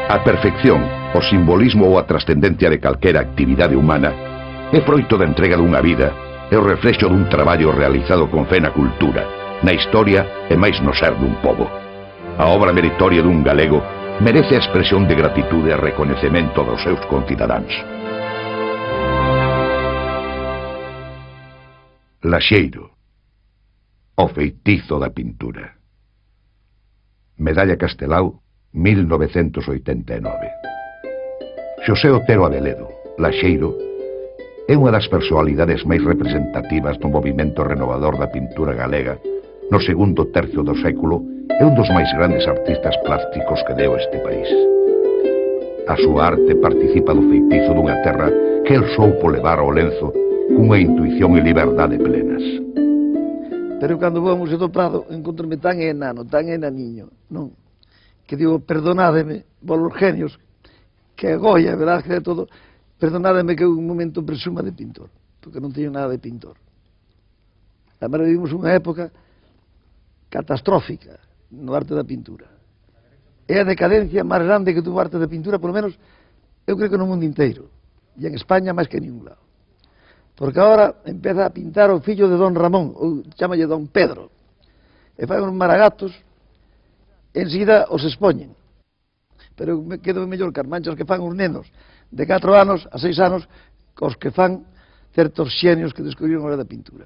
A perfección, o simbolismo ou a trascendencia de calquera actividade humana é froito da entrega dunha vida e o reflexo dun traballo realizado con fe na cultura, na historia e máis no ser dun pobo. A obra meritoria dun galego merece a expresión de gratitude e reconhecemento dos seus concidadáns. Laxeiro, o feitizo da pintura. Medalla Castelao, 1989. Xosé Otero Abeledo, Laxeiro, é unha das personalidades máis representativas do movimento renovador da pintura galega no segundo tercio do século e un dos máis grandes artistas plásticos que deu este país. A súa arte participa do feitizo dunha terra que el soupo levar ao lenzo cunha intuición e liberdade plenas. Pero cando vou ao Museo do Prado encontrome tan enano, tan enaniño, non? Que digo, perdonádeme, volos genios, que a Goya, a verdade que é todo, perdonádeme que un momento presuma de pintor, porque non teño nada de pintor. Además vivimos unha época catastrófica no arte da pintura. É a decadencia máis grande que tuvo arte da pintura, polo menos, eu creo que no mundo inteiro, e en España máis que en ningún lado. Porque agora empeza a pintar o fillo de Don Ramón, ou chamalle Don Pedro, e fai uns maragatos, enseguida os expoñen. Pero me quedo mellor que as manchas que fan os nenos de 4 anos a 6 anos cos que fan certos xenios que descubriron a hora da pintura.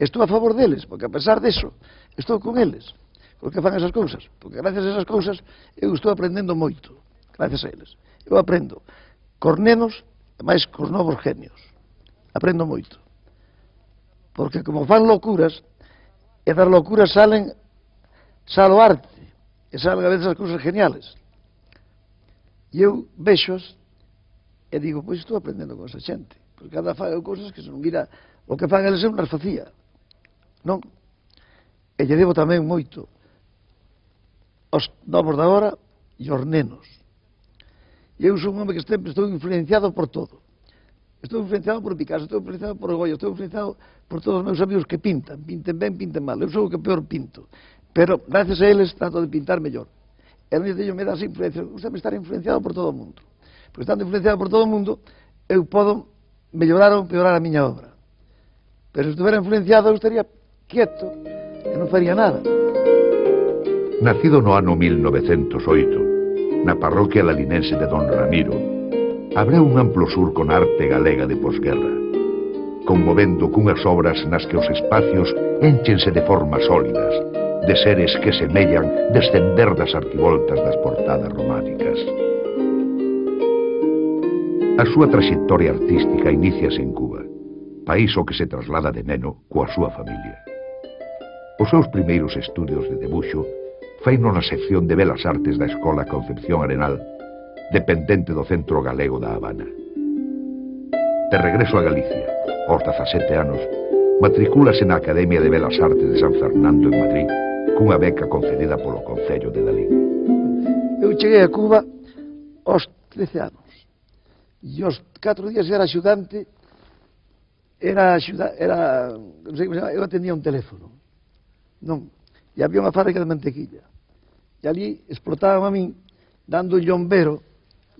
Estou a favor deles, porque a pesar deso, estou con eles, porque fan esas cousas. Porque gracias a esas cousas eu estou aprendendo moito, gracias a eles. Eu aprendo cos nenos e máis cos novos genios. Aprendo moito. Porque como fan locuras, e das locuras sale o arte, e salen a veces as cousas geniales. E eu vexos e digo, pois estou aprendendo con esa xente, porque cada fan cousas que se non mira o que fan eles eu non as facía, non? E lle debo tamén moito aos novos da hora e aos nenos. E eu sou un home que sempre estou influenciado por todo. Estou influenciado por Picasso, estou influenciado por Goya, estou influenciado por todos os meus amigos que pintan, pinten ben, pinten mal. Eu sou o que peor pinto, pero gracias a eles trato de pintar mellor. E non lle teño medo ás influencias, gustame estar influenciado por todo o mundo. Porque estando influenciado por todo o mundo, eu podo mellorar ou empeorar a miña obra. Pero se estuvera influenciado, eu estaría quieto e non faría nada. Nacido no ano 1908, na parroquia lalinense de Don Ramiro, abreu un amplo surco na arte galega de posguerra, conmovendo cunhas obras nas que os espacios énchense de formas sólidas, de seres que semellan descender das arquivoltas das portadas románicas. A súa traxectoria artística iníciase en Cuba, país ao que se traslada de neno coa súa familia. Os seus primeiros estudios de debuxo faino na sección de Belas Artes da Escola Concepción Arenal, dependente do Centro Galego da Habana. De regreso a Galicia, aos 17 anos, matricúlase na Academia de Belas Artes de San Fernando en Madrid, cunha beca concedida polo Concello de Lalín. Eu cheguei a Cuba aos 13 anos. E aos 4 días era axudante, non sei como se chama, eu atendía un teléfono, non, e había unha fábrica de mantequilla, e ali explotaban a min, dando llombero,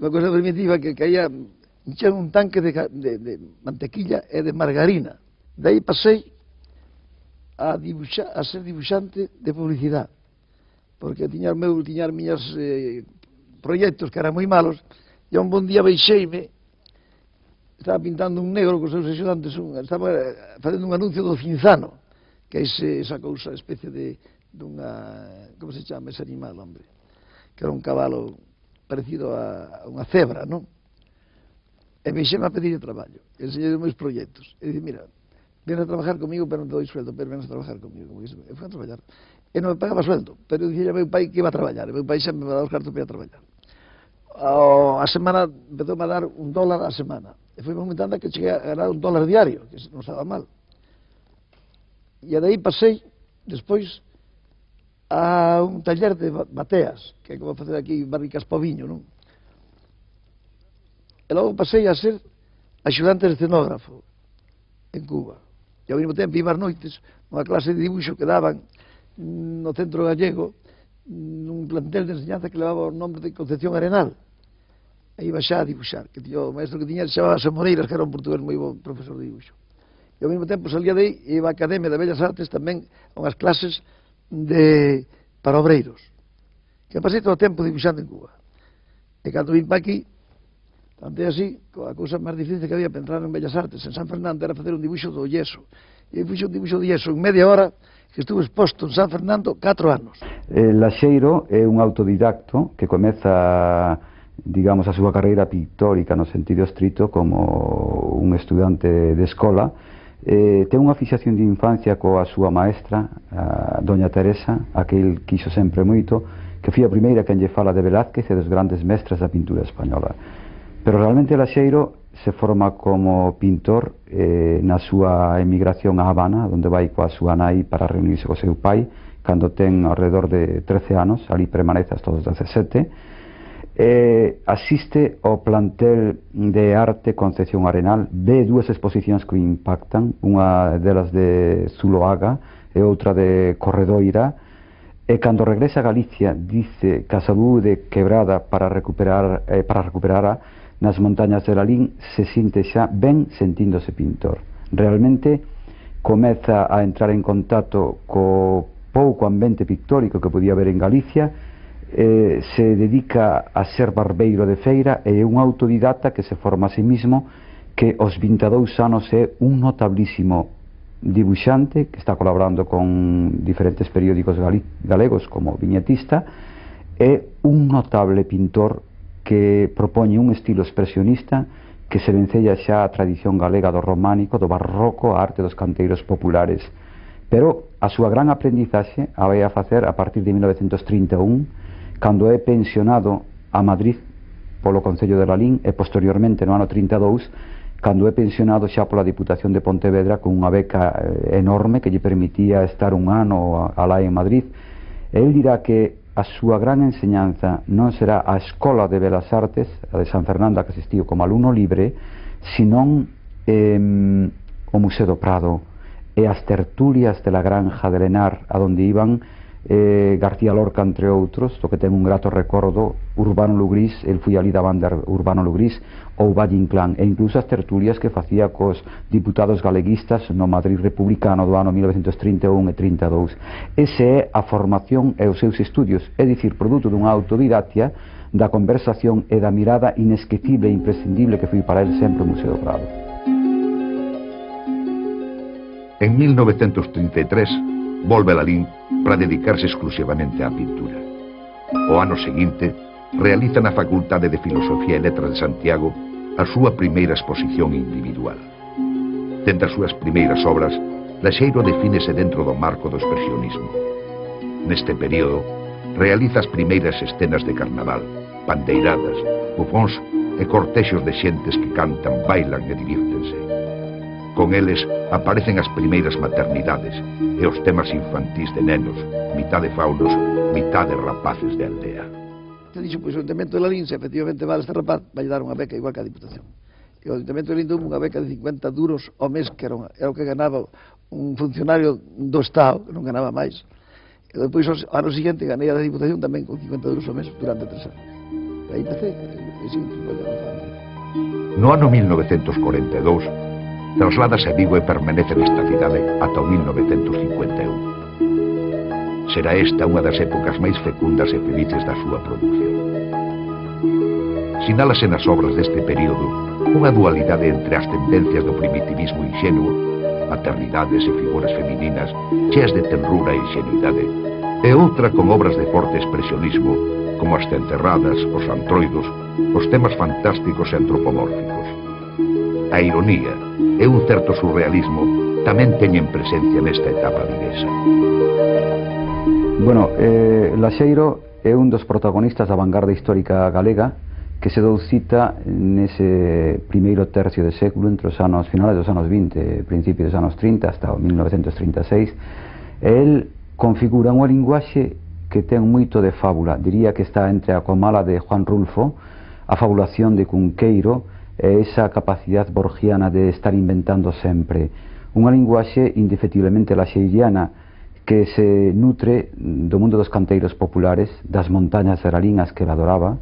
unha cosa primitiva que caía, encheron un tanque de mantequilla e de margarina. De aí pasei a ser dibuixante de publicidade, porque tiña as miñas proxectos que eran moi malos, e un bon día baixeime, estaba pintando un negro cos seus axudantes, estaba facendo un anuncio do Cinzano, que é esa cousa, especie dunha, como se chama ese animal, hombre, que era un cabalo parecido a unha cebra, non? E baixeme a pedir traballo, enseñei os meus proxectos, e dixo, mira, ven a trabajar comigo, pero non te doi sueldo, pero ven a trabajar comigo, e fui a traballar, e non me pagaba sueldo, pero dixei a meu pai que iba a traballar, e meu pai xa me va dar os cartos para ir a traballar. A semana empezou a dar $1 a semana, e foi momentando que cheguei a ganar $1 diario, que non estaba mal. E aí pasei, despois, a un taller de bateas, que é como facer aquí barricas para o viño, non? E logo pasei a ser axudante de escenógrafo en Cuba. E ao mesmo tempo iba as noites unha clase de dibuixo que daban no Centro Gallego, nun plantel de enseñanza que levaba o nombre de Concepción Arenal. e iba xa a dibuixar, que o maestro que tiña chamábase Moreiras, que era un portugués moi bo profesor de dibuixo. E ao mesmo tempo salía de aí e iba á Academia de Bellas Artes tamén a unhas clases para obreiros, que pasei todo o tempo dibuixando en Cuba. E cando vim para aquí, tanto é así, a cousa máis difícil que había para entrar en Bellas Artes en San Fernando era facer un dibuixo do yeso. E fixe un dibuixo de yeso en media hora que estuve exposto en San Fernando 4 anos. Laxeiro é un autodidacto que comeza, digamos, a súa carreira pictórica no sentido estrito como un estudante de escola. Ten unha fixación de infancia coa súa maestra, a doña Teresa, a que el quiso sempre moito, que foi a primeira que lle fala de Velázquez e dos grandes mestres da pintura española. Pero realmente Laxeiro se forma como pintor na súa emigración a Habana, onde vai coa súa nai para reunirse co seu pai, cando ten alrededor de 13 anos, ali permanece hasta os 17, asiste ao plantel de arte Concepción Arenal, ve dúas exposicións que o impactan, unha delas de Zuloaga e outra de Corredoira, e cando regresa a Galicia dice que a saúde quebrada para recuperara nas montañas de Lalín se sinte xa ben sentíndose pintor. Realmente comeza a entrar en contacto co pouco ambiente pictórico que podía haber en Galicia, se dedica a ser barbeiro de feira e é un autodidacta que se forma a sí mismo, que aos 22 anos é un notablísimo dibuixante que está colaborando con diferentes periódicos galegos como viñetista, é un notable pintor que propoñe un estilo expresionista que se vencella xa a tradición galega do románico, do barroco, a arte dos canteiros populares. Pero a súa gran aprendizaxe a vai a facer a partir de 1931, cando é pensionado a Madrid polo Concello de Lalín e posteriormente no ano 32, cando é pensionado xa pola Diputación de Pontevedra con unha beca enorme que lle permitía estar un ano alá en Madrid. El dirá que a súa gran enseñanza non será a Escola de Belas Artes, a de San Fernando, que asistiu como alumno libre, senón o Museo do Prado e as tertulias de la Granja de Lenar, a donde iban García Lorca, entre outros, do que ten un grato recordo, Urbano Lugrís, el foi ali da banda Urbano Lugrís, ou Valle Inclán, e incluso as tertulias que facía cos diputados galeguistas no Madrid republicano do ano 1931 e 32. Ese é a formación e os seus estudios, é dicir, produto dunha autodidactia, da conversación e da mirada inesquecible e imprescindible que foi para el sempre o Museo do Prado. En 1933 volve a Lalín para dedicarse exclusivamente á pintura. O ano seguinte realiza na Facultade de Filosofía e Letras de Santiago a súa primeira exposición individual. Dentre as súas primeiras obras, Laxeiro defínese dentro do marco do expresionismo. Neste período, realiza as primeiras escenas de carnaval, pandeiradas, bufóns e cortexos de xentes que cantan, bailan e divírtense. Con eles aparecen as primeiras maternidades e os temas infantís de nenos, mitade faunos, mitade rapaces de aldea. Te dixo, pois o Ayuntamiento de Lalín, se efectivamente vale este rapaz, vai dar unha beca igual que a Diputación. E o Ayuntamiento de Lalín deu unha beca de 50 duros ao mes, que era o que ganaba un funcionario do Estado, que non ganaba máis. E depois, ao ano seguinte, ganei a da Diputación tamén con 50 duros ao mes durante 3 anos. E aí empecé, e seguinte, no ano 1942, trasládase a Vigo e permanece nesta cidade ata o 1951. Será esta unha das épocas máis fecundas e felices da súa produción. Sinálase nas obras deste período unha dualidade entre as tendencias do primitivismo inxenuo, maternidades e figuras femininas cheas de tenrura e ingenuidade, e outra con obras de forte expresionismo, como as Cencerradas, os Antroidos, os temas fantásticos e antropomórficos. A ironía e un certo surrealismo tamén teñen presencia nesta etapa viguesa. Bueno, Laxeiro é un dos protagonistas da vanguarda histórica galega que se dou cita nese primeiro tercio de século, entre os anos finales dos anos 20 e principios dos anos 30 hasta o 1936. El configura unha linguaxe que ten moito de fábula, diría que está entre a comala de Juan Rulfo, a fabulación de Cunqueiro, e esa capacidade borgiana de estar inventando sempre. Unha linguaxe indefectiblemente laxeiriana que se nutre do mundo dos canteiros populares, das montañas de Lalín, as que ele adoraba,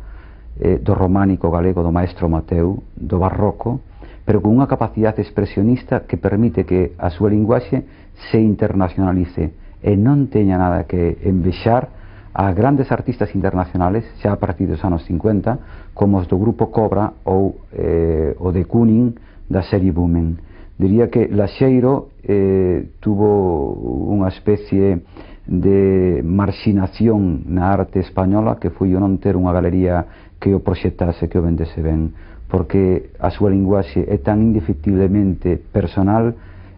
do románico galego do maestro Mateu, do barroco, pero con unha capacidade expresionista que permite que a súa linguaxe se internacionalice e non teña nada que envexar a grandes artistas internacionales xa a partir dos anos 50 como os do grupo Cobra ou o de Kooning da serie Boomen. Diría que Laxeiro tuvo unha especie de marxinación na arte española que foi o non ter unha galería que o proxectase, que o vendese ben, porque a súa linguaxe é tan indefectiblemente personal,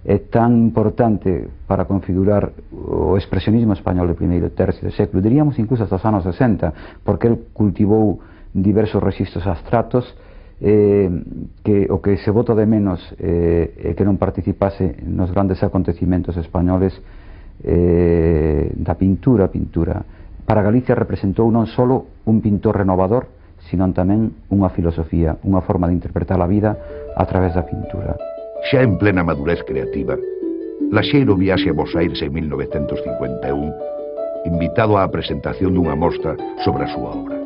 é tan importante para configurar o expresionismo español do primeiro tercio do século, diríamos incluso hasta os anos 60, porque el cultivou diversos registros abstratos que o que se bota de menos é que non participase nos grandes acontecimentos españoles da pintura. Para Galicia representou non só un pintor renovador, sino tamén unha filosofía, unha forma de interpretar a vida a través da pintura. Xa en plena madurez creativa, Laxeiro viaxe a Bos Aires en 1951, invitado á presentación dunha mostra sobre a súa obra.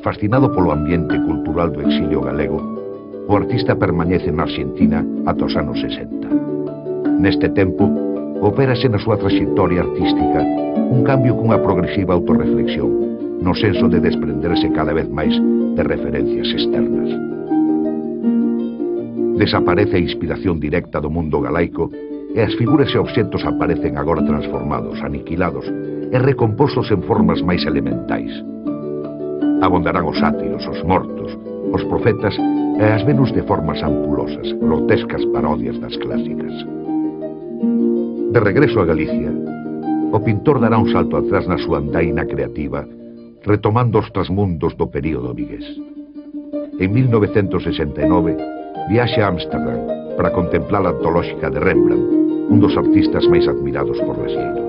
Fascinado polo ambiente cultural do exilio galego, o artista permanece na Argentina ata os anos 60. Neste tempo, opérase na súa trayectoria artística un cambio cunha progresiva autorreflexión, no senso de desprenderse cada vez máis de referencias externas. Desaparece a inspiración directa do mundo galaico e as figuras e obxectos aparecen agora transformados, aniquilados e recompostos en formas máis elementais. Abondarán os sátiros, os mortos, os profetas e as Venus de formas ampulosas, grotescas parodias das clásicas. De regreso a Galicia, o pintor dará un salto atrás na súa andaina creativa, retomando os trasmundos do período vigués. En 1969, viaxe a Ámsterdam para contemplar a antolóxica de Rembrandt, un dos artistas máis admirados por Laxeiro.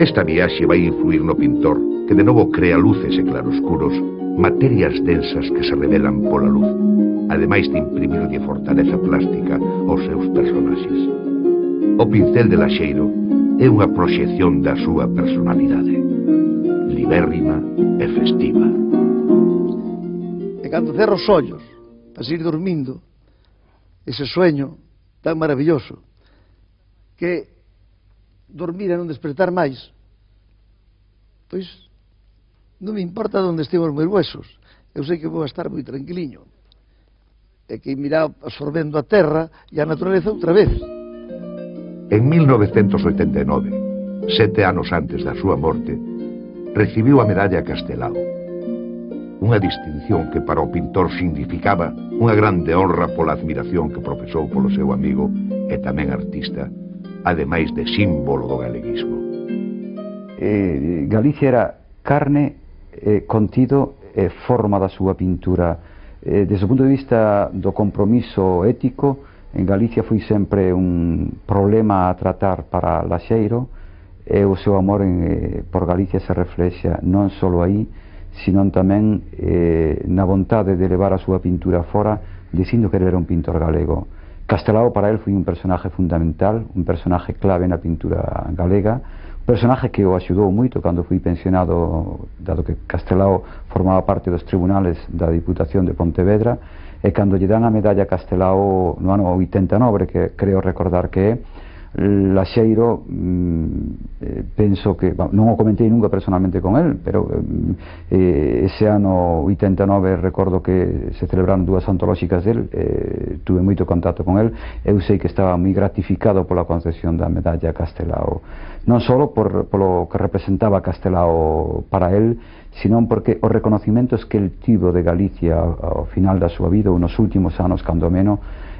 Esta viaxe vai influir no pintor, que de novo crea luces e claroscuros, materias densas que se revelan pola luz, ademais de imprimirlle fortaleza plástica aos seus personaxes. O pincel de Laxeiro é unha proxección da súa personalidade, libérrima e festiva. E cando cerro os ollos para seguir dormindo, ese sueño tan maravilloso que dormir e non despertar máis, pois non me importa onde estén os meus huesos, eu sei que vou estar moi tranquiliño e que irá absorbendo a terra e a natureza outra vez. En 1989, 7 anos antes da súa morte, recibiu a medalla Castelao, unha distinción que para o pintor significaba unha grande honra pola admiración que profesou polo seu amigo e tamén artista, ademais de símbolo do galeguismo. Galicia era carne, contido e forma da súa pintura. Desde o punto de vista do compromiso ético, en Galicia foi sempre un problema a tratar para Laxeiro, e o seu amor por Galicia se reflexa non só aí, sino tamén na vontade de levar a súa pintura fora, dicindo que ele era un pintor galego. Castelao para él foi un personaje fundamental, un personaje clave na pintura galega, un personaje que o axudou moito cando foi pensionado, dado que Castelao formaba parte dos tribunales da Diputación de Pontevedra, e cando lle dan a medalla Castelao no ano 89, que creo recordar que é, Laxeiro, penso que, non o comentei nunca personalmente con el, pero ese ano 89 recordo que se celebraron 2 antolóxicas del, tuve moito contacto con el, eu sei que estaba moi gratificado pola concesión da medalla Castelao, non só polo que representaba Castelao para el, sino porque os reconocimientos que el tivo de Galicia ao final da súa vida, ou nos últimos anos, cando menos,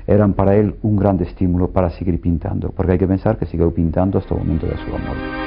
eran para él un grande estímulo para seguir pintando, porque hai que pensar que seguiu pintando hasta o momento da súa morte.